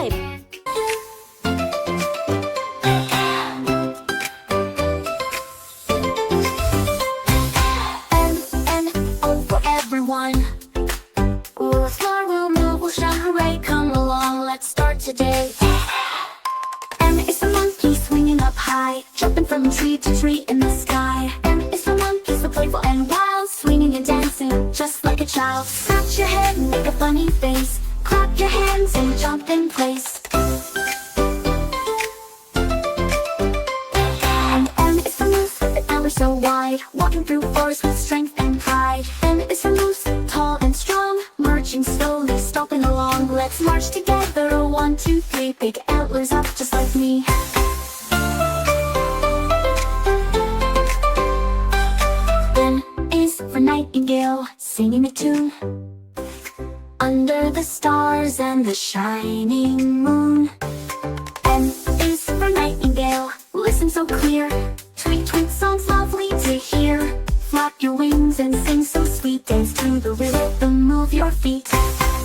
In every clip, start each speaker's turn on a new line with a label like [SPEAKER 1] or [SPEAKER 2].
[SPEAKER 1] subscribe.
[SPEAKER 2] N-N-O for everyone. We'll fly, we'll move, we'll shout hooray. Come along, let's start today. M is for monkey swinging up high, jumping from tree to tree in the sky. M is for monkey, so playful and wild, swinging and dancing just like a child. Scratch your head and make a funny face, clap your hands and jump in place. And M is for moose with an antler so wide, walking through forests with strength and pride. M is for moose, tall and strong, marching slowly, stomping along. Let's march together, 1, 2, 3, big antlers up just like me. N is for nightingale, singing a tune under the stars and the shining moon. N is for nightingale, listen so clear, tweet tweet songs lovely to hear. Flap your wings and sing so sweet, dance to the rhythm, move your feet.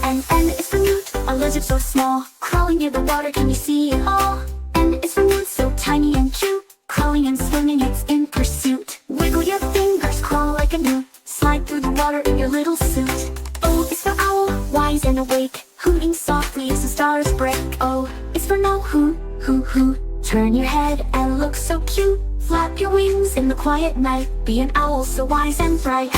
[SPEAKER 2] And N is for newt, a lizard so small, crawling near the water, can you see it all? N is for newt, so tiny and cute, crawling and swimming, it's in pursuit. Wiggle your fingers, crawl like a newt, slide through the water in your little suit. O is for owl, wise and awake, hooting softly as the stars break. O is for no, hoo, hoo, hoo, turn your head and look so cute. Flap your wings in the quiet night, be an owl so wise and bright.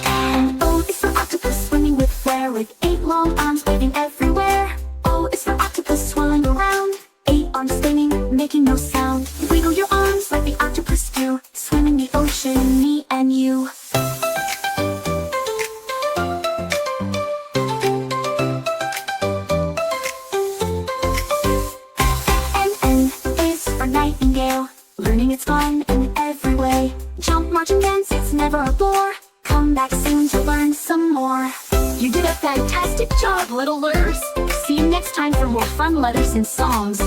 [SPEAKER 2] And O is for octopus, swimming with flair, with 8 long arms waving everywhere. O is for octopus, swirling around, 8 arms spinning, making no sound. Wiggle your arms like the octopus do, swimming the ocean, me and you. Nightingale, learning it's fun in every way. Jump, march and dance, it's never a bore. Come back soon to learn some more. You did a fantastic job, littlers. See you next time for more fun letters and songs.